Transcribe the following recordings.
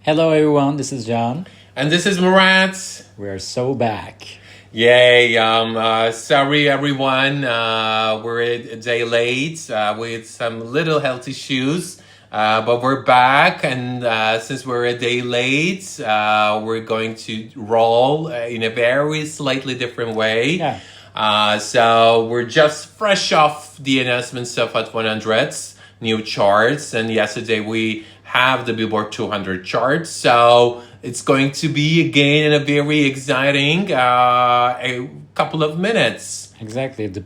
Hello, everyone. This is John. And this is Murat. We're so back. Yay. Sorry, everyone. We're a day late with some little health issues. But we're back. And since we're a day late, we're going to roll in a very slightly different way. Yeah. So we're just fresh off the announcements of Hot 100's new charts. And yesterday we have the Billboard 200 charts. So it's going to be again a very exciting a couple of minutes. Exactly. The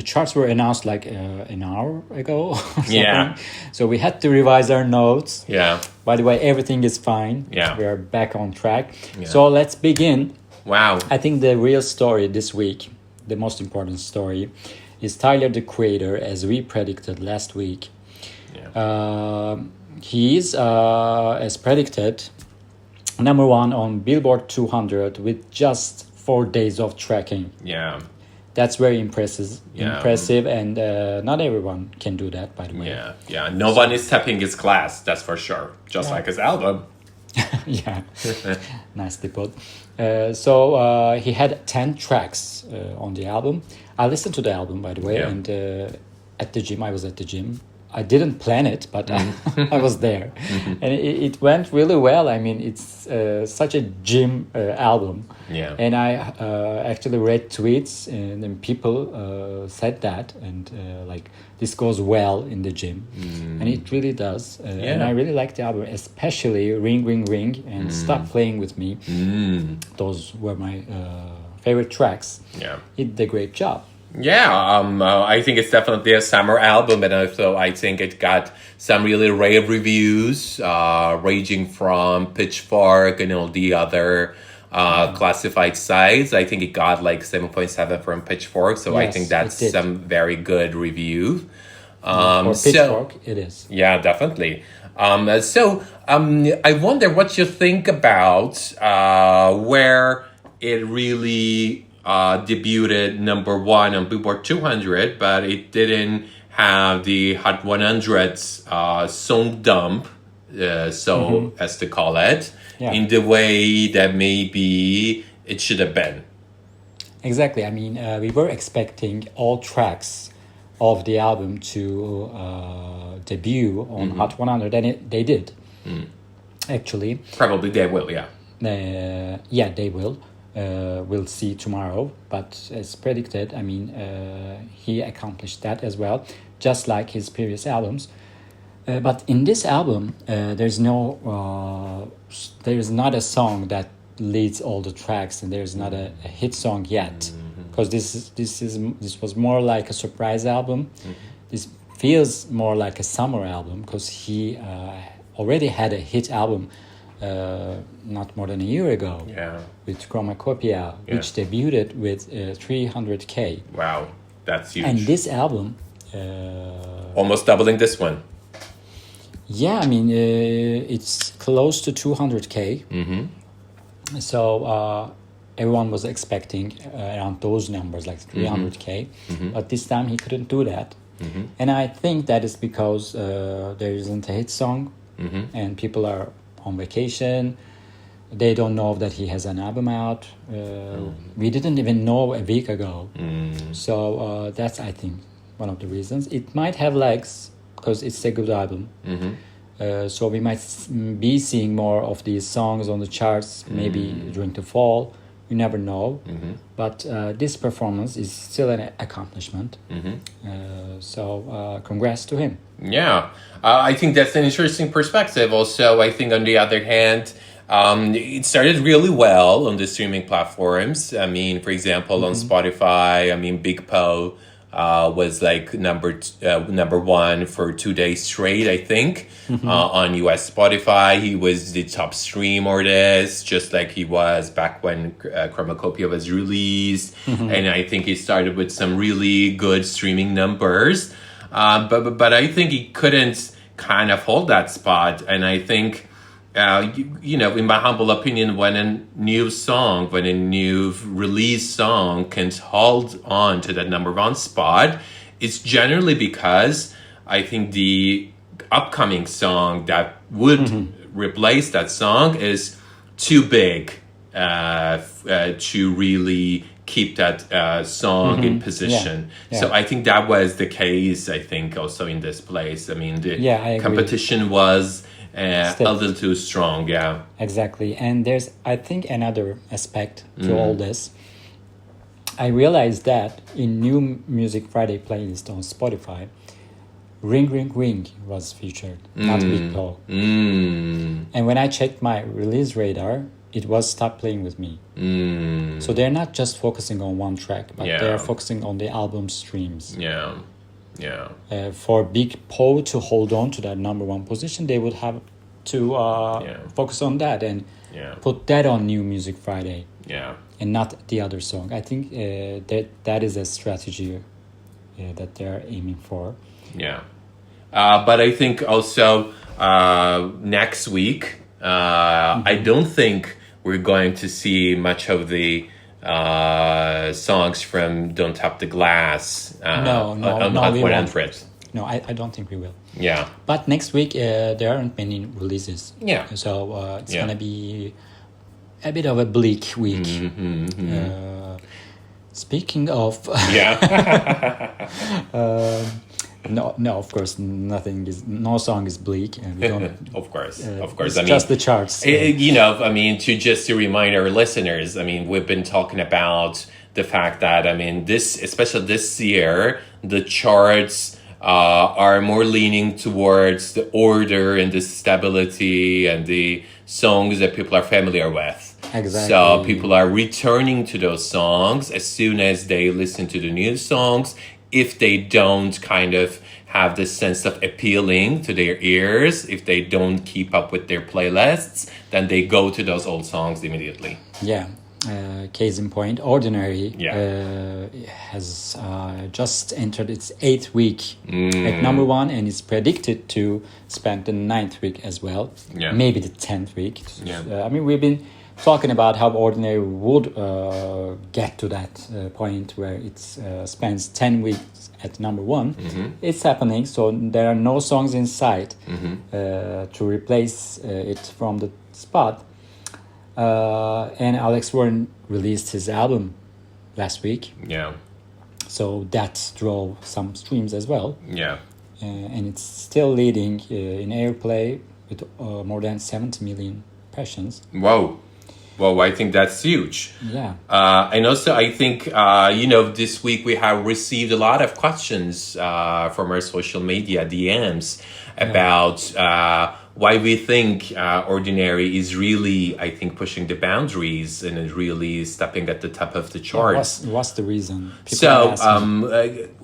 charts were announced like an hour ago. Or something. Yeah. So we had to revise our notes. Yeah. By the way, everything is fine. Yeah. We are back on track. Yeah. So let's begin. Wow. I think the real story this week, the most important story, is Tyler, the Creator, as we predicted last week. Yeah. He's, as predicted, number one on Billboard 200 with just 4 days of tracking. Yeah. That's very impressive. Yeah. Impressive, and not everyone can do that, by the way. Yeah. Yeah. No one is tapping his class, that's for sure. Just like his album. Yeah, nicely put. So he had 10 tracks on the album. I listened to the album, by the way, Yeah. and at the gym, I was at the gym. I didn't plan it, but I was there. And it went really well. I mean, it's such a gym album. Yeah. And I actually read tweets and then people said that. And like, this goes well in the gym. And it really does. And I really like the album, especially Ring, Ring, Ring and Stop Playing With Me. Those were my favorite tracks. Yeah. He did a great job. Yeah, I think it's definitely a summer album, and also I think it got some really rave reviews, ranging from Pitchfork and all the other classified sites. I think it got like 7.7 from Pitchfork, so I Yes, think that's it did. some very good review. For Pitchfork, it is. Yeah, definitely. I wonder what you think about where it really debuted number one on Billboard 200, but it didn't have the Hot 100's song dump, as to call it, in the way that maybe it should have been. Exactly. I mean, we were expecting all tracks of the album to debut on Hot 100, and they did. Actually. Probably they will, yeah. Yeah, they will. We'll see tomorrow, but as predicted, I mean, he accomplished that as well, just like his previous albums. But in this album, there's not a song that leads all the tracks, and there's not a hit song yet, because this was more like a surprise album. This feels more like a summer album because he already had a hit album. Not more than a year ago, with Chromacopia, which debuted with 300K. Wow, that's huge. And this album, almost doubling this one. Yeah, I mean, it's close to 200K. So everyone was expecting around those numbers, like 300K. But this time he couldn't do that. And I think that is because there isn't a hit song, and people are on vacation. They don't know that he has an album out. We didn't even know a week ago. So that's, I think, one of the reasons. It might have legs because it's a good album. So we might be seeing more of these songs on the charts maybe during the fall. You never know. But this performance is still an accomplishment. So congrats to him. Yeah, I think that's an interesting perspective. Also, I think on the other hand, it started really well on the streaming platforms. I mean, for example, on Spotify, I mean, Big Po was like number one for 2 days straight, I think. On US Spotify, he was the top stream artist, just like he was back when Chromacopia was released. And I think he started with some really good streaming numbers. But I think he couldn't kind of hold that spot. And I think, in my humble opinion, when a new release song can hold on to that number one spot, it's generally because I think the upcoming song that would replace that song is too big to really keep that song in position. Yeah. So I think that was the case, I think, also in this place. I mean, the I agree. competition was a little too strong, yeah. Exactly. And there's, I think, another aspect to all this. I realized that in New Music Friday playlist on Spotify, Ring Ring Ring was featured, not Big Paul. And when I checked my release radar, it was Stop Playing With Me. So they're not just focusing on one track, but they're focusing on the album streams. For Big Paul to hold on to that number one position, they would have to focus on that and put that on New Music Friday. And not the other song. I think that is a strategy that they're aiming for. But I think also next week, I don't think we're going to see much of the songs from Don't Tap the Glass on Hot 100. No, I don't think we will. But next week, there aren't many releases. So it's going to be a bit of a bleak week. Speaking of... No, of course, no song is bleak. And we don't, of course. It's just the charts. To remind our listeners, we've been talking about the fact that, especially this year, the charts are more leaning towards the order and the stability and the songs that people are familiar with. Exactly. So people are returning to those songs as soon as they listen to the new songs. If they don't kind of have this sense of appealing to their ears, if they don't keep up with their playlists, then they go to those old songs immediately. Case in point, Ordinary has just entered its 8th week at number one, and is predicted to spend the 9th week as well, maybe the 10th week. We've been talking about how Ordinary would get to that point where it spends 10 weeks at number one. It's happening, so there are no songs in sight to replace it from the spot. And Alex Warren released his album last week. So that drove some streams as well. And it's still leading in airplay with more than 70 million impressions. Wow, I think that's huge. And also I think, this week we have received a lot of questions from our social media DMs about why we think Ordinary is really, I think, pushing the boundaries and is really stepping at the top of the charts. What's the reason?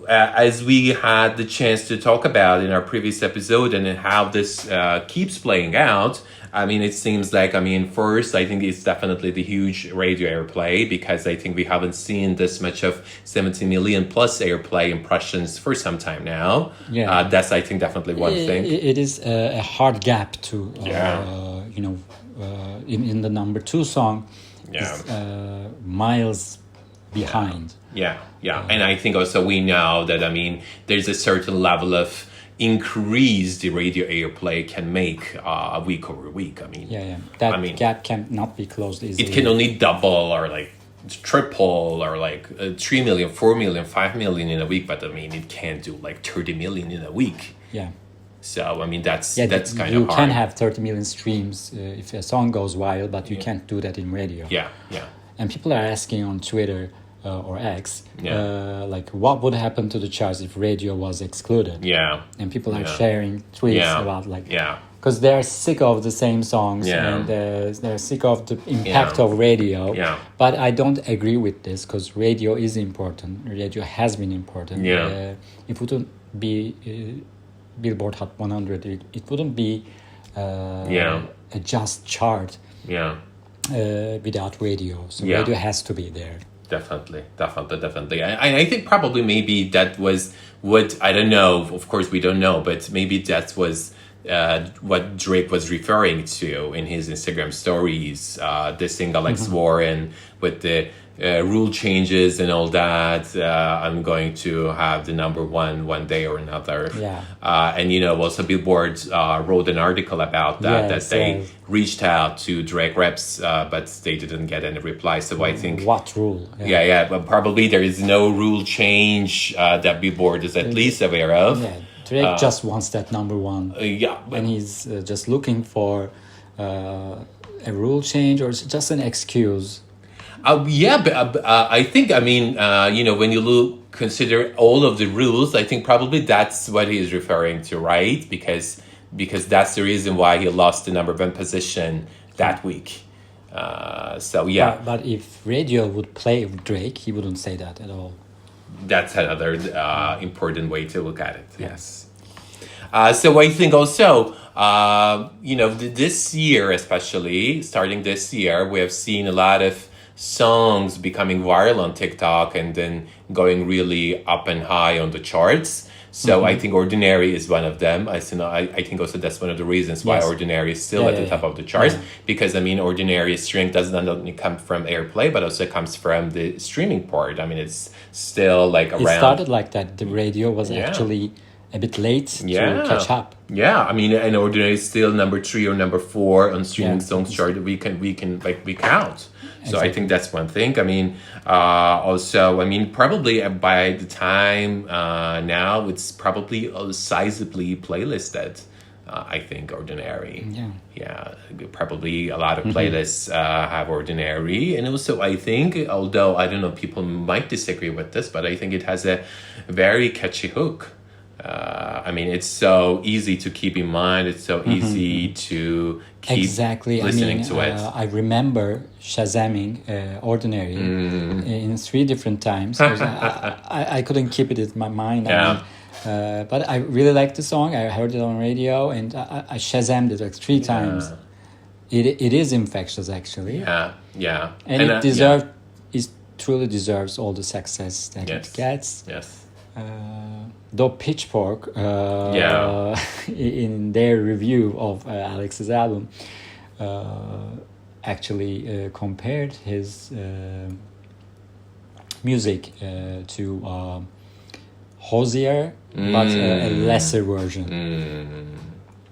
As we had the chance to talk about in our previous episode and how this keeps playing out, it seems like, first, I think it's definitely the huge radio airplay, because I think we haven't seen this much of 70 million plus airplay impressions for some time now. That's, I think, definitely one thing. It is a hard gap to, in the number two song, is miles behind. And I think also we know that, there's a certain level of increase the radio airplay can make week over week. That gap cannot be closed easily. It can only double or triple or 3 million, 4 million, 5 million in a week, but it can't do 30 million in a week. So that's kind of hard. You can have 30 million streams if a song goes viral, but you can't do that in radio. And people are asking on Twitter or X, what would happen to the charts if radio was excluded? And people are sharing tweets about because they're sick of the same songs and they're sick of the impact of radio. But I don't agree with this, because radio is important. Radio has been important. If it wouldn't be Billboard Hot 100, it wouldn't be a just chart without radio. So radio has to be there. Definitely. I think probably maybe that was what, I don't know, of course we don't know, but maybe that was what Drake was referring to in his Instagram stories, dissing Alex Warren with the rule changes and all that. I'm going to have the number one day or another. Yeah. And also Billboard wrote an article about that, Yes, that they yes. reached out to Drake reps, but they didn't get any reply. So I think What rule? yeah, but probably there is no rule change that Billboard is at least aware of. Yeah, Drake just wants that number one. Yeah, And he's just looking for a rule change or just an excuse. but I think, when you consider all of the rules, I think probably that's what he is referring to, right? Because that's the reason why he lost the number one position that week. So yeah, But if radio would play Drake, he wouldn't say that at all. that's another important way to look at it. Yes. So I think also, this year, especially starting this year, we have seen a lot of songs becoming viral on TikTok and then going really up and high on the charts. So I think Ordinary is one of them. I think also that's one of the reasons why Yes. Ordinary is still at the top of the charts. Because, Ordinary's strength doesn't only come from airplay, but also comes from the streaming part. It's still like around... It started like that. The radio was actually a bit late to catch up. Yeah, and Ordinary is still number 3 or number 4 on streaming songs chart. We count. So I think that's one thing. Probably by the time now, it's probably sizably playlisted. I think Ordinary. Yeah, probably a lot of playlists have Ordinary, and also I think, although I don't know, people might disagree with this, but I think it has a very catchy hook. It's so easy to keep in mind. It's so easy to keep listening to it. I remember Shazamming Ordinary in 3 different times. I couldn't keep it in my mind. But I really liked the song. I heard it on radio and I Shazammed it like 3 times. It is infectious, actually. Yeah. And it truly deserves all the success that it gets. Yes. Though Pitchfork, in their review of Alex's album, actually compared his music to Hozier, but a lesser version.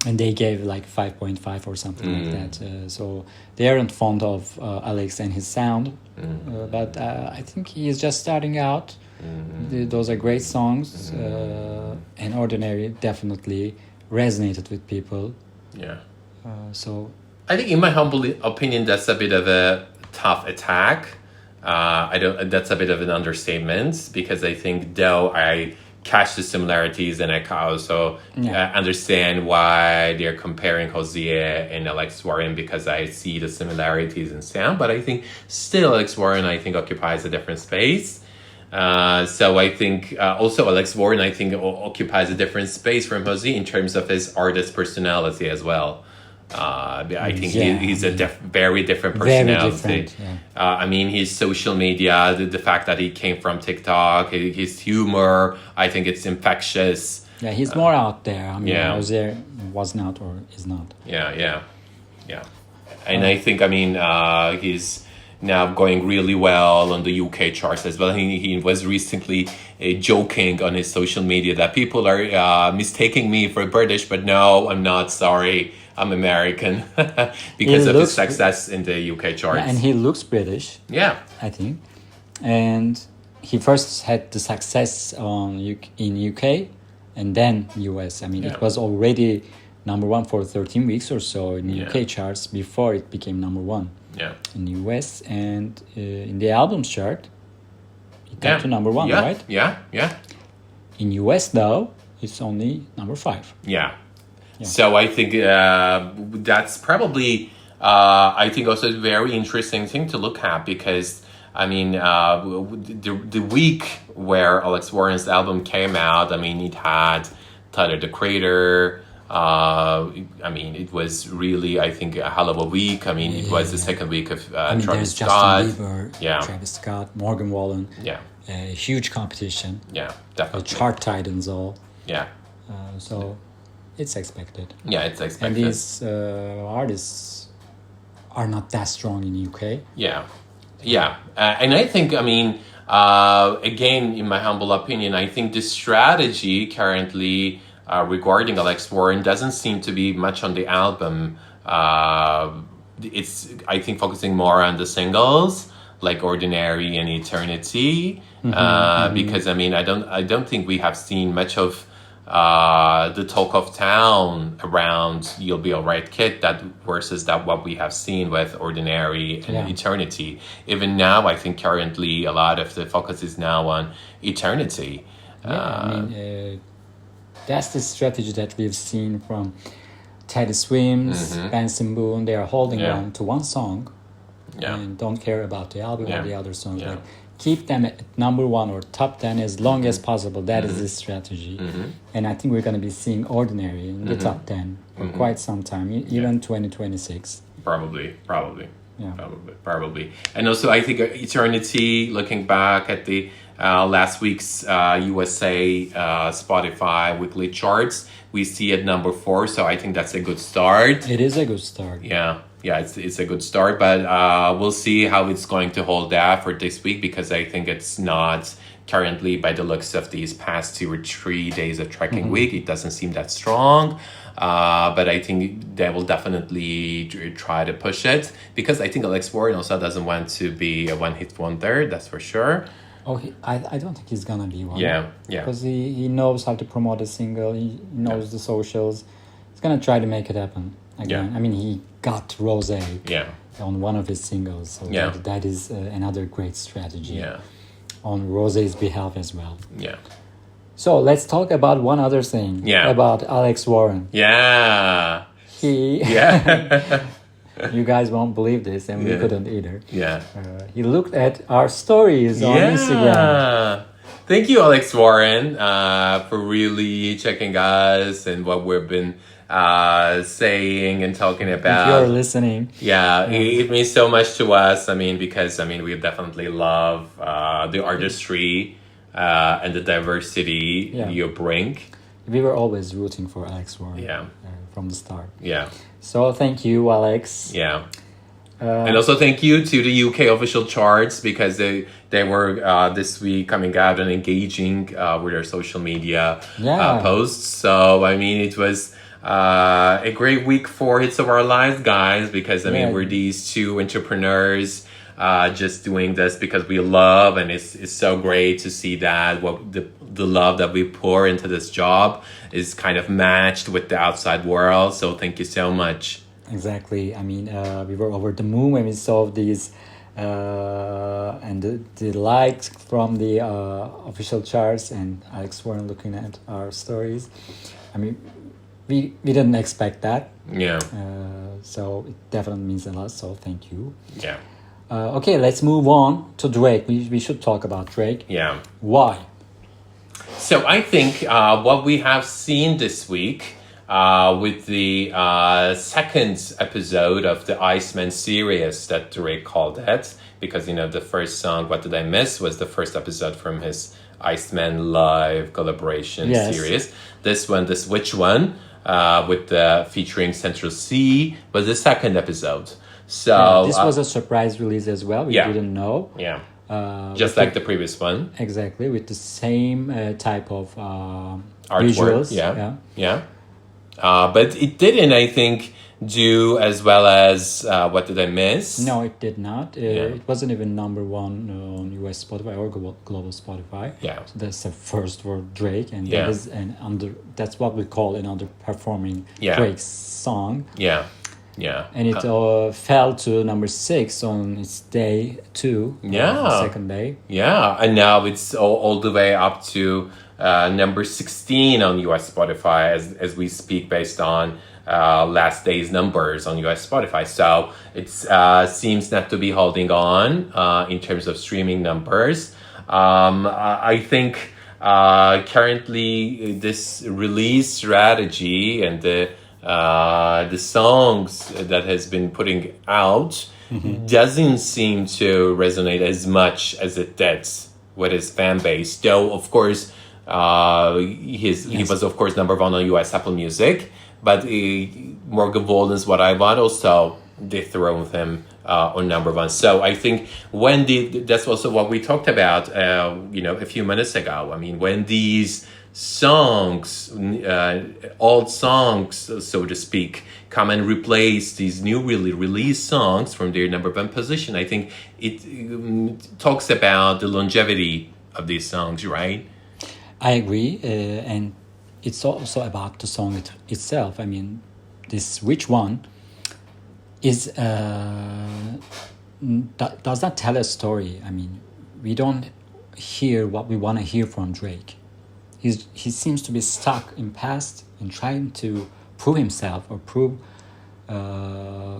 And they gave like 5.5 or something like that. So they aren't fond of Alex and his sound, but I think he is just starting out. Those are great songs, and Ordinary definitely resonated with people. So I think, in my humble opinion, that's a bit of a tough attack. That's a bit of an understatement, because I think, though I catch the similarities and I can also understand why they're comparing Hozier and Alex Warren, because I see the similarities in sound, but I think still Alex Warren, I think, occupies a different space. So I think also Alex Warren, I think, occupies a different space from Jose in terms of his artist personality as well. I think he's a very different personality. His social media, the fact that he came from TikTok, his humor, I think it's infectious. Yeah, he's more out there. Jose was not or is not. Yeah. And I think, he's now going really well on the UK charts as well. He was recently joking on his social media that people are mistaking me for British, but no, I'm not. Sorry, I'm American because of his success in the UK charts. And he looks British. Yeah, I think. And he first had the success in UK and then US. It was already number 1 for 13 weeks or so in the UK charts before it became number 1. In the US, and in the albums chart, it got to number 1, right? Yeah. In US, though, it's only number 5. Yeah. So I think that's probably, I think, also a very interesting thing to look at, because, the week where Alex Warren's album came out, it had Tyler, the Creator. It was really, I think, a hell of a week. It was the second week of Travis Scott. Justin Bieber, Travis Scott, Morgan Wallen. A huge competition. Definitely. Chart titans all. Yeah. So it's expected. Yeah, it's expected. And these artists are not that strong in UK. Yeah. And I think, again, in my humble opinion, I think the strategy currently regarding Alex Warren doesn't seem to be much on the album. It's, I think, focusing more on the singles, like Ordinary and Eternity. Because, I don't think we have seen much of the talk of town around You'll Be Alright Kid versus what we have seen with Ordinary and Eternity. Even now, I think currently a lot of the focus is now on Eternity. That's the strategy that we've seen from Teddy Swims, Benson Boone. They are holding on to one song and don't care about the album or the other songs. Like, keep them at number 1 or top 10 as long as possible. That is the strategy. And I think we're going to be seeing Ordinary in the top 10 for quite some time, even 2026. Probably. Yeah. Probably. And also, I think Eternity, looking back at the last week's USA Spotify weekly charts, we see at number 4. So I think that's a good start. It is a good start. Yeah, it's a good start, but we'll see how it's going to hold out for this week, because I think it's not currently, by the looks of these past 2 or 3 days of tracking week, it doesn't seem that strong. But I think they will definitely try to push it, because I think Alex Warren also doesn't want to be a one-hit wonder, that's for sure. I don't think he's gonna be one. Yeah. Because he knows how to promote a single, he knows the socials. He's gonna try to make it happen again. He got Rose on one of his singles, so that is another great strategy on Rose's behalf as well. So let's talk about one other thing about Alex Warren. You guys won't believe this, and we couldn't either. He looked at our stories on Instagram. Thank you, Alex Warren, for really checking us and what we've been saying and talking about. If you're listening. It means so much to us. Because we definitely love the artistry and the diversity you bring. We were always rooting for Alex Warren from the start. So thank you, Alex. And also thank you to the UK official charts, because they were this week coming out and engaging with their social media posts. So it was a great week for Hits of Our Lives, guys, because we're these two entrepreneurs just doing this because we love, and it's so great to see that what the love that we pour into this job is kind of matched with the outside world. So thank you so much. Exactly. We were over the moon when we saw these and the likes from the official charts, and Alex Warren looking at our stories. We didn't expect that. So it definitely means a lot. So thank you. Okay, let's move on to Drake. We should talk about Drake. Why? So I think what we have seen this week with the second episode of the Iceman series that Drake called it, because the first song, What Did I Miss, was the first episode from his Iceman live collaboration series. This one, the Switch one, with the featuring Central C, was the second episode. So this was a surprise release as well. We didn't know. Just like the previous one. Exactly, with the same type of artwork. Visuals. But it didn't, I think, do as well as What Did I Miss? No, it did not. It wasn't even number 1 on US Spotify or global Spotify. So that's the first for Drake, and that is that's what we call an underperforming Drake song. And it fell to number 6 on its day 2. The second day. And now it's all the way up to number 16 on US Spotify as we speak, based on last day's numbers on US Spotify. So it seems not to be holding on in terms of streaming numbers. I think currently this release strategy and the songs that has been putting out doesn't seem to resonate as much as it did with his fan base. Though, of course, He was, of course, number one on US Apple Music, but Morgan Wallen's What I Want also dethroned him on number one. So I think that's also what we talked about, a few minutes ago. I mean, when these songs, old songs, so to speak, come and replace these newly released songs from their number one position, I think it talks about the longevity of these songs, right? I agree, and it's also about the song itself. I mean, this Which One is does not tell a story. I mean, we don't hear what we want to hear from Drake. He seems to be stuck in past and trying to prove himself or prove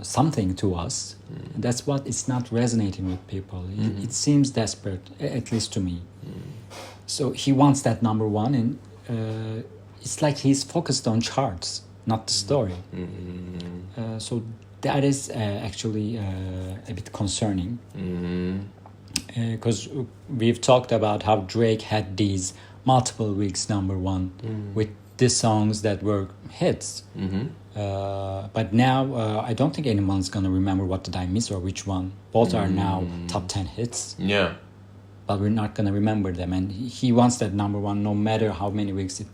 something to us. And that's what is not resonating with people. It seems desperate, at least to me. So he wants that number one, and it's like he's focused on charts, not the story. So that is actually a bit concerning. Because we've talked about how Drake had these multiple weeks number one with these songs that were hits. But now I don't think anyone's going to remember What Did I Miss or Which One. Both are now top 10 hits. Yeah. But we're not going to remember them. And he wants that number one no matter how many weeks it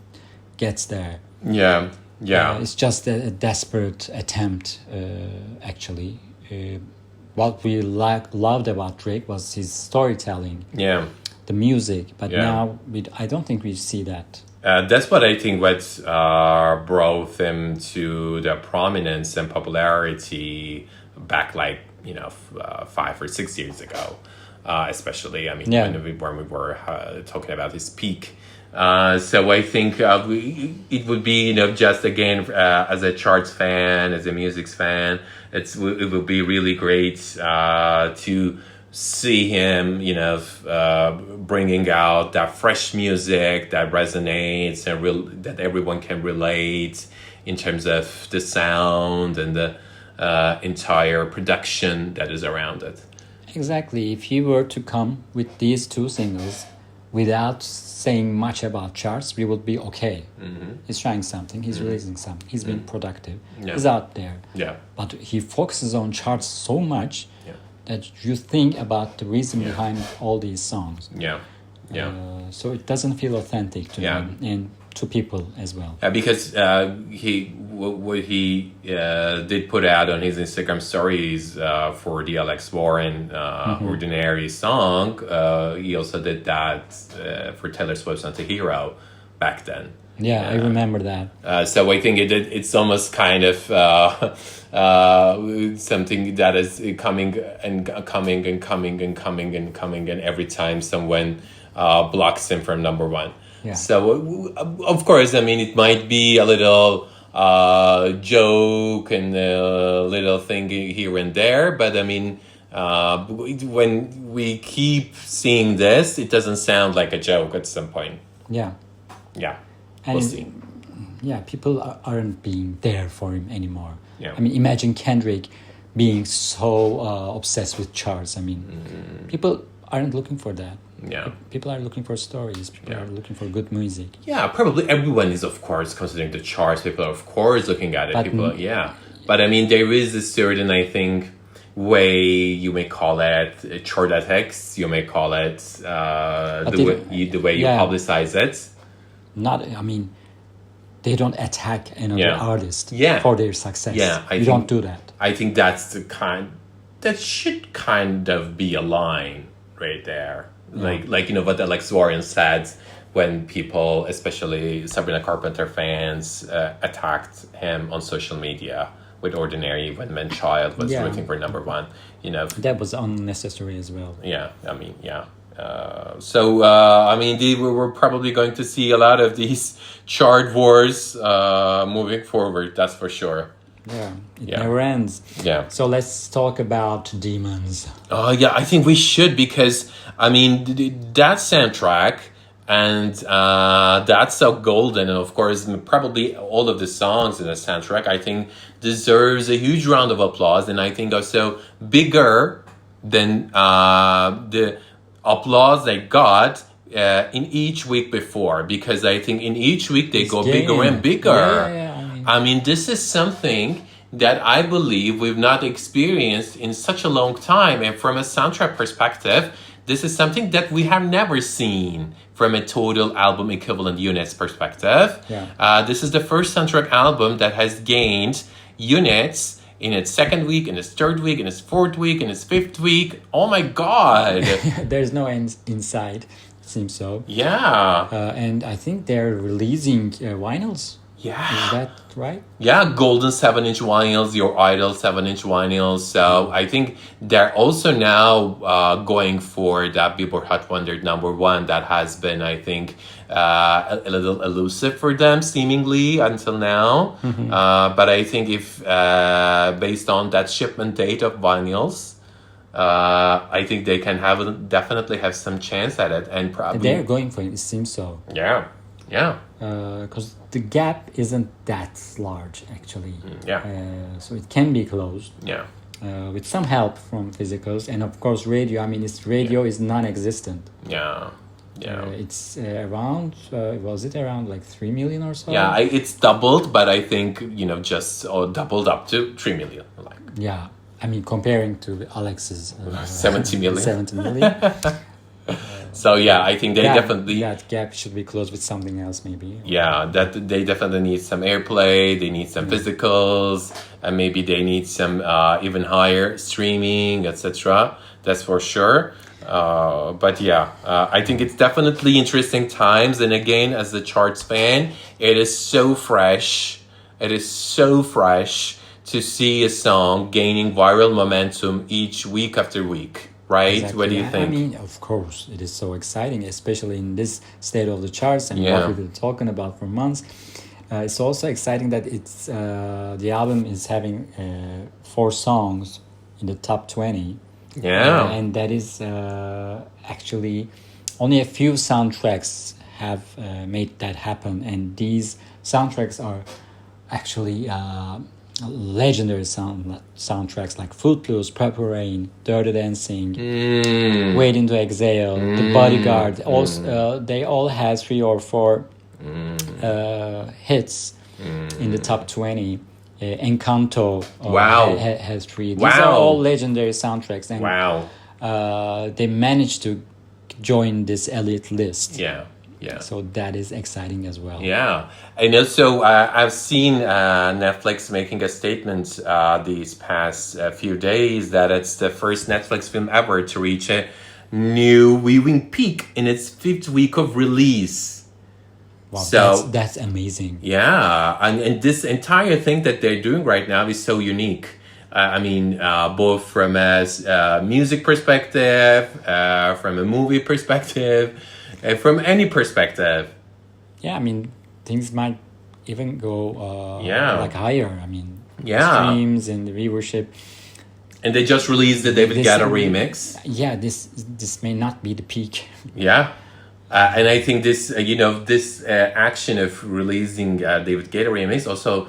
gets there. Yeah. It's just a desperate attempt, actually. What we loved about Drake was his storytelling. Yeah. The music. But now I don't think we see that. That's what I think brought him to the prominence and popularity back 5 or 6 years ago. Especially, I mean, when we were talking about his peak. So I think it would be, just again, as a charts fan, as a music fan, it would be really great to see him, bringing out that fresh music that resonates and that everyone can relate in terms of the sound and the entire production that is around it. Exactly. If he were to come with these two singles without saying much about charts, we would be okay. He's trying something. He's releasing something. He's been productive. He's out there. But he focuses on charts so much that you think about the reason behind all these songs. So it doesn't feel authentic to him and to people as well. Because what he did put out on his Instagram stories for the Alex Warren Ordinary song, he also did that for Taylor Swift's Antihero back then. I remember that. So I think it's almost kind of something that is coming and every time someone blocks him from number one. So, of course, I mean, it might be a little joke and a little thing here and there, but I mean, when we keep seeing this, it doesn't sound like a joke at some point. And we'll see. People aren't being there for him anymore. I mean, imagine Kendrick being so obsessed with charts. I mean, people aren't looking for that. People are looking for stories. People are looking for good music. Probably everyone is, of course, considering the charts. People are, of course, looking at it. But I mean, there is a certain, I think, way you may call it chart ethics. You may call it the way you publicize it. I mean, they don't attack another artist for their success. You don't do that. I think that's that should kind of be a line right there. Like what Alex Warren said when people, especially Sabrina Carpenter fans, attacked him on social media with Ordinary when Man Child was looking for number one. That was unnecessary as well. We're probably going to see a lot of these chart wars moving forward. That's for sure. It never ends. So let's talk about Demons. I think we should, because I mean that soundtrack and that's so golden, and of course probably all of the songs in the soundtrack I think deserves a huge round of applause, and I think also bigger than the applause they got in each week before, because I think in each week they go gaining. bigger and bigger. Yeah. I mean, this is something that I believe we've not experienced in such a long time. And from a soundtrack perspective, this is something that we have never seen from a total album equivalent units perspective. Yeah. This is the first soundtrack album that has gained units in its second week, in its third week, in its fourth week, in its fifth week. Oh my God. There's no end inside, it seems so. Yeah. And I think they're releasing vinyls. Yeah. Is that right? Yeah, golden 7-inch vinyls, your idol 7-inch vinyls. So I think they're also now going for that Billboard Hot 100 #1 that has been, I think, a little elusive for them, seemingly, until now. But I think if, based on that shipment date of vinyls, I think they can definitely have some chance at it. And probably... They're going for it, it seems so. Yeah. Because the gap isn't that large, actually. Yeah. So it can be closed. Yeah. With some help from physicals. And of course, radio. I mean, radio is non-existent. Yeah. It's around, was it around like 3 million or so? Yeah, it's doubled, but I think, just doubled up to 3 million. Like. Yeah. I mean, comparing to Alex's 70 million. 70 million. So yeah, I think they definitely... That gap should be closed with something else, maybe. Yeah, that they definitely need some airplay, they need some physicals, and maybe they need some even higher streaming, etc. That's for sure. But yeah, I think it's definitely interesting times. And again, as the charts fan, it is so fresh. It is so fresh to see a song gaining viral momentum each week after week. Right? Exactly. What do you think? I mean, of course, it is so exciting, especially in this state of the charts and what we've been talking about for months. It's also exciting that it's the album is having 4 songs in the top 20. Yeah. And that is actually only a few soundtracks have made that happen. And these soundtracks are actually... legendary soundtracks like Footloose, Purple Rain, Dirty Dancing, Waiting to Exhale, The Bodyguard. Also, they all had 3 or 4 hits in the top 20. Encanto has 3. These are all legendary soundtracks, and they managed to join this elite list. Yeah. So that is exciting as well. Yeah. And also, I've seen Netflix making a statement these past few days that it's the first Netflix film ever to reach a new viewing peak in its 5th week of release. Wow, so that's amazing. Yeah. And this entire thing that they're doing right now is so unique. I mean, both from a music perspective, from a movie perspective, from any perspective. Yeah, I mean, things might even go like higher. I mean, streams and the viewership. And they just released the David Guetta remix. Yeah, this may not be the peak. Yeah. And I think this, this action of releasing David Guetta remix also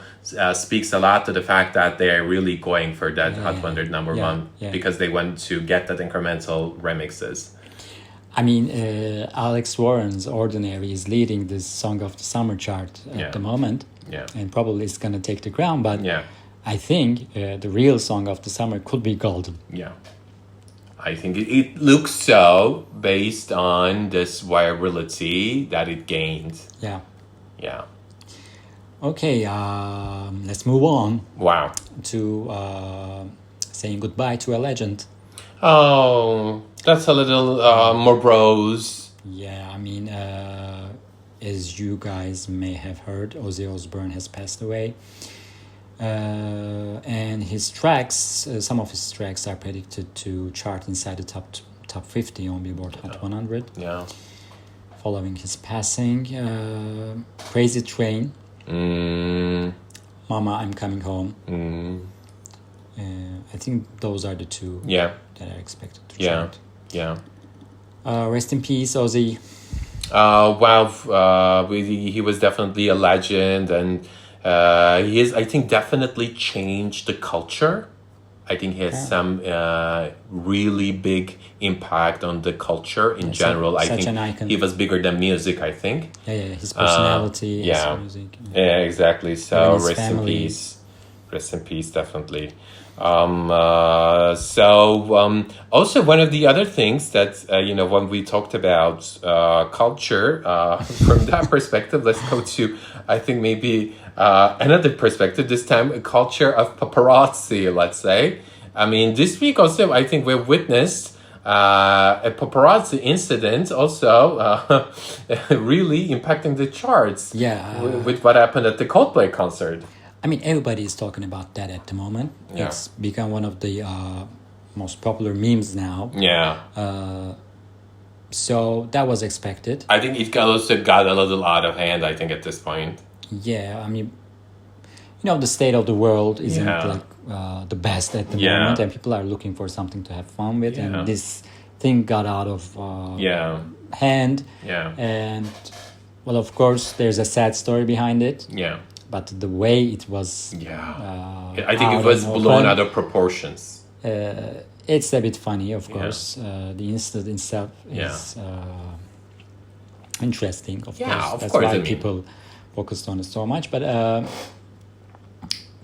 speaks a lot to the fact that they're really going for that Hot 100 #1 because they want to get that incremental remixes. I mean, Alex Warren's Ordinary is leading this Song of the Summer chart at the moment. Yeah. And probably it's going to take the crown. But yeah. I think the real Song of the Summer could be Golden. Yeah. I think it looks so based on this viability that it gained. Yeah. Yeah. Okay, let's move on. Wow. To saying goodbye to a legend. Oh, that's a little morose. Yeah, I mean, as you guys may have heard, Ozzy Osbourne has passed away. And his tracks, some of his tracks are predicted to chart inside the top 50 on Billboard Hot 100. Yeah. Following his passing, Crazy Train, Mama, I'm Coming Home. I think those are the 2 that are expected to chart. Yeah. Rest in peace, Ozzy. He was definitely a legend, and he is, I think, definitely changed the culture I think he has some really big impact on the culture in general. I such think an icon. he was bigger than music, I think. Yeah, his personality, yeah. his music. Yeah, exactly. So his rest in family. peace. Rest in peace, definitely. Also one of the other things that, when we talked about culture, from that perspective, let's go to, I think maybe another perspective, this time a culture of paparazzi, let's say. I mean, this week also, I think we've witnessed a paparazzi incident also really impacting the charts. Yeah. With what happened at the Coldplay concert. I mean, everybody is talking about that at the moment. Yeah. It's become one of the most popular memes now. Yeah. So that was expected. I think it also got a little out of hand, I think, at this point. Yeah, I mean, the state of the world isn't the best at the moment, and people are looking for something to have fun with, and this thing got out of hand. Yeah. And, well, of course, there's a sad story behind it. Yeah. But the way it was... I think it was blown out of proportions. It's a bit funny, of course. The incident itself is interesting, of course. Of That's course, why people focused on it so much. But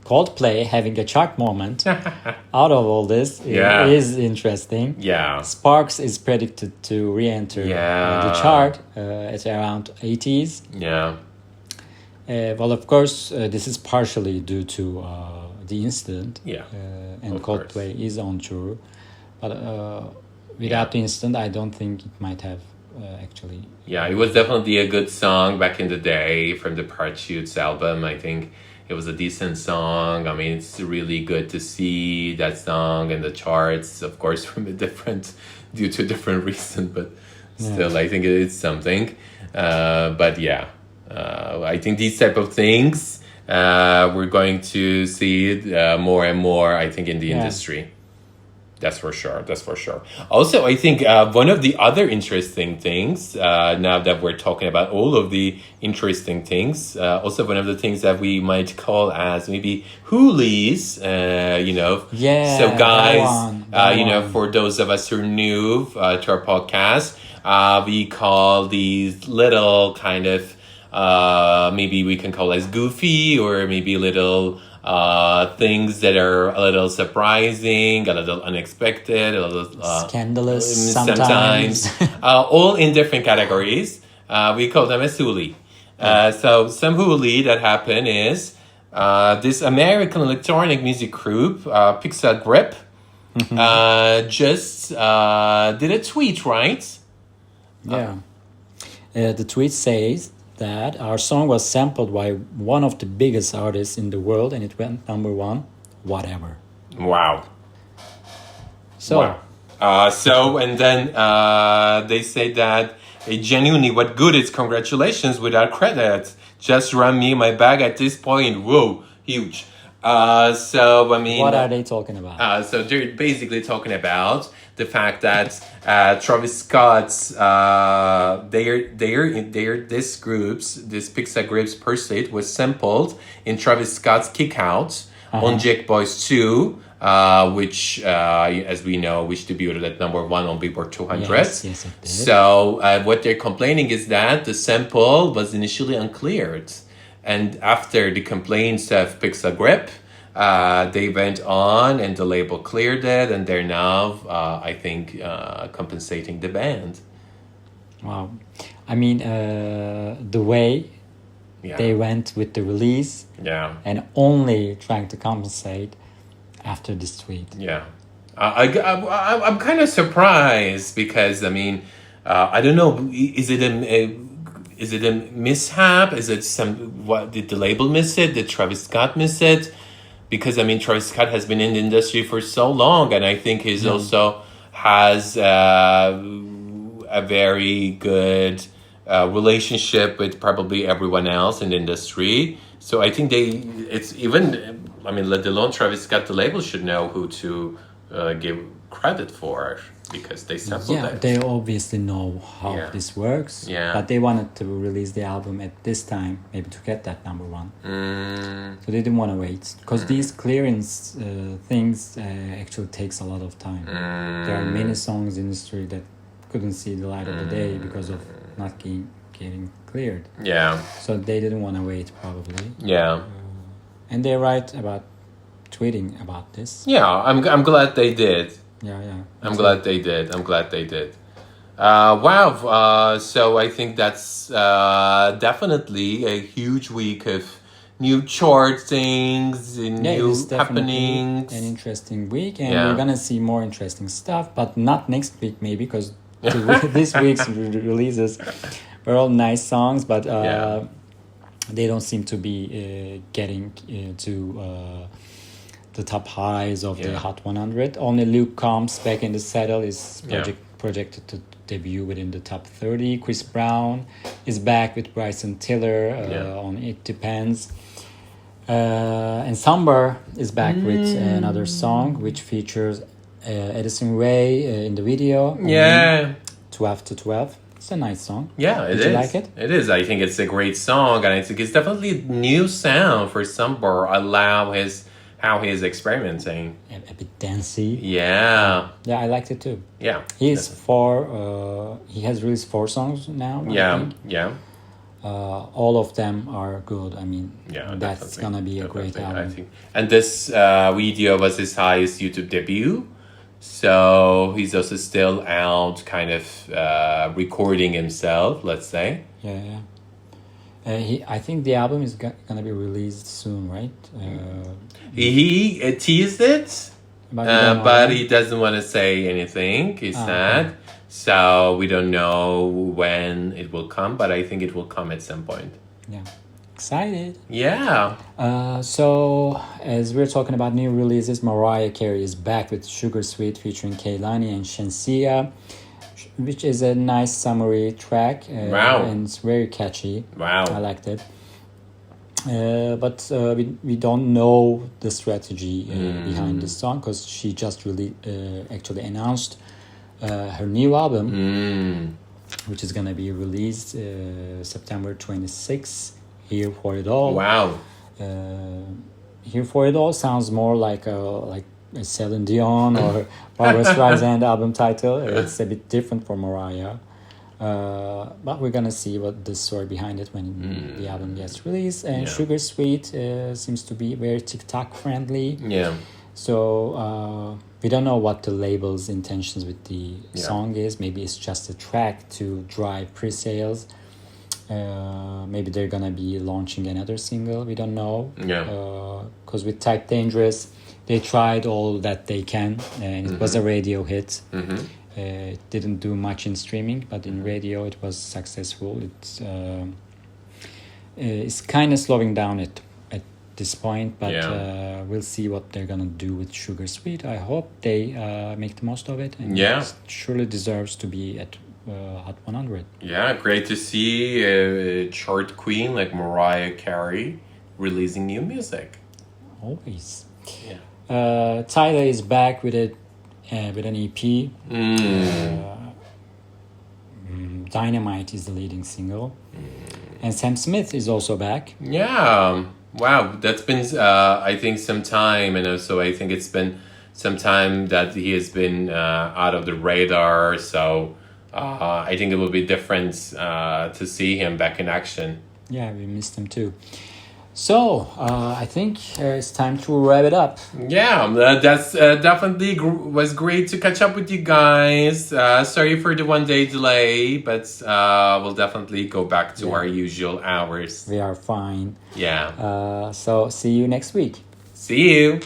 Coldplay having a chart moment out of all this is interesting. Yeah. Sparks is predicted to re-enter the chart at around 80s. Yeah. Well, of course, this is partially due to the incident. Yeah. And Coldplay is on tour. But without the incident, I don't think it might have actually... Yeah, it was definitely a good song back in the day from the Parachutes album. I think it was a decent song. I mean, it's really good to see that song in the charts, of course, due to different reasons, but still, I think it's something. But yeah. I think these type of things, we're going to see it more and more, I think, in the industry. That's for sure. Also, I think one of the other interesting things, now that we're talking about all of the interesting things, also one of the things that we might call as maybe hoolies, So guys, for those of us who are new to our podcast, we call these little kind of maybe we can call as goofy, or maybe little things that are a little surprising, a little unexpected, a little scandalous sometimes. All in different categories. We call them a hoolie. So some hoolie that happened is this American electronic music group, Pixel Grip, just did a tweet, right? Yeah. The tweet says that our song was sampled by one of the biggest artists in the world, and it went number one, whatever. Wow. So, and then they say that genuinely, what good is congratulations without credit? Just run me my bag at this point. Whoa, huge. So I mean, what are they talking about? So they're basically talking about the fact that Travis Scott's this Pixar Grips per state was sampled in Travis Scott's Kick Out on Jack Boys 2, which as we know, which debuted at number 1 on Billboard 200. Yes, it did. So what they're complaining is that the sample was initially uncleared, and after the complaints of Pixar Grip, they went on and the label cleared it, and they're now, I think, compensating the band. Wow. I mean, the way they went with the release and only trying to compensate after this tweet. Yeah. I'm kind of surprised because, I mean, I don't know, is it a mishap? Is it did the label miss it? Did Travis Scott miss it? Because, I mean, Travis Scott has been in the industry for so long, and I think he's also has a very good relationship with probably everyone else in the industry. So I think let alone Travis Scott, the label should know who to give credit for because they sampled Yeah, it. they obviously know how Yeah. this works. Yeah. But they wanted to release the album at this time, maybe to get that number one. So they didn't want to wait because these clearance things actually takes a lot of time. There are many songs in history that couldn't see the light of the day because of not getting cleared. Yeah. So they didn't want to wait probably. Yeah. And they're right about tweeting about this. Yeah, I'm glad they did. Yeah. I'm glad they did. Wow. So I think that's definitely a huge week of new chart things and Yeah, it new is definitely happenings. an interesting week, and Yeah. we're gonna see more interesting stuff, but not next week maybe because this week's releases were all nice songs, but they don't seem to be getting to the top highs of the Hot 100. Only Luke Combs, Back in the Saddle, is projected to debut within the top 30. Chris Brown is back with Bryson Tiller on It Depends. And Somber is back with another song which features Edison Ray in the video. 12 to 12. It's a nice song. Yeah, Did you like it? It is. I think it's a great song, and I think it's definitely a new sound for Somber. I love how he is experimenting. A bit dancey. Yeah. Yeah, I liked it too. Yeah. He has released 4 songs now. I think. Yeah. All of them are good. I mean, that's definitely, gonna be a great definitely, album. I think. And this video was his highest YouTube debut. So he's also still out kind of recording himself, let's say. Yeah. I think the album is gonna be released soon, right? He teased it, but he doesn't want to say anything, he said. Okay. So we don't know when it will come, but I think it will come at some point. Yeah. Excited. Yeah. So as we're talking about new releases, Mariah Carey is back with Sugar Sweet featuring Kehlani and Shensia, which is a nice summary track. Wow. And it's very catchy. Wow. I liked it. But we don't know the strategy behind this song because she just really actually announced her new album, which is going to be released September 26th. Here for It All. Wow. Here for It All sounds more like a Celine Dion or Barbra Streisand album title. It's a bit different for Mariah. But we're gonna see what the story behind it when the album gets released. And Sugar Sweet seems to be very TikTok friendly. Yeah. So we don't know what the label's intentions with the song is. Maybe it's just a track to drive pre-sales. Maybe they're gonna be launching another single. We don't know. Because with Type Dangerous, they tried all that they can, and it was a radio hit. It didn't do much in streaming, but in radio it was successful. It's kind of slowing down at this point, but we'll see what they're gonna do with Sugar Sweet. I hope they make the most of it, and it surely deserves to be at Hot 100. Yeah, great to see a chart queen like Mariah Carey releasing new music. Always. Yeah. Tyler is back with an EP. Dynamite is the leading single, and Sam Smith is also back. Yeah. Wow, that's been I think some time, and also I think it's been some time that he has been out of the radar. So. I think it will be different to see him back in action. Yeah, we missed him too. So, I think it's time to wrap it up. Yeah, that's definitely was great to catch up with you guys. Sorry for the 1 day delay, but we'll definitely go back to our usual hours. We are fine. Yeah. So, see you next week. See you.